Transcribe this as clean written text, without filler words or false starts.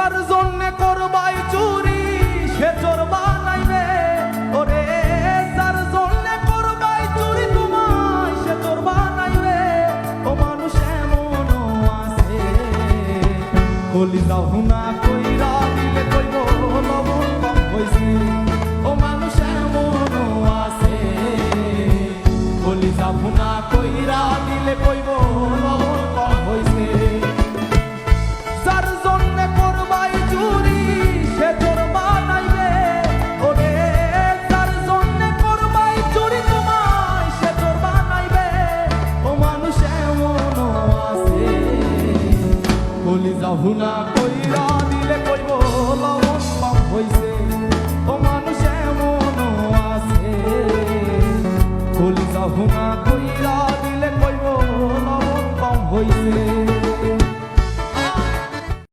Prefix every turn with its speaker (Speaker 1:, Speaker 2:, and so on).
Speaker 1: যার জন্যে করবাই চুরি সে চোর বানাইবে, ওরে যার জন্যে করবাই চুরি তোমায় সে চোর বানাইবে। ও মানুষ এমনও আছে কলিজা হুনা কইরা দিলে কইব লবণ কম হইছে। ও মানুষ এমনও আছে কলিজা হুনা কইরা দিলে কইব লবণ কম হইছে। যার জন্যে করবাই চুরি সে চোর বানাইবে, ওরে যার জন্যে করবাই চুরি তোমায় সে চোর বানাইবে। ও মানুষ এমনও আছে কলিজা হুনা কইরা দিলে কইব লবণ কম হইছে। ও মানুষ এমনও আছে কলিজা হুনা কইরা দিলে কইব লবণ কম হইছে।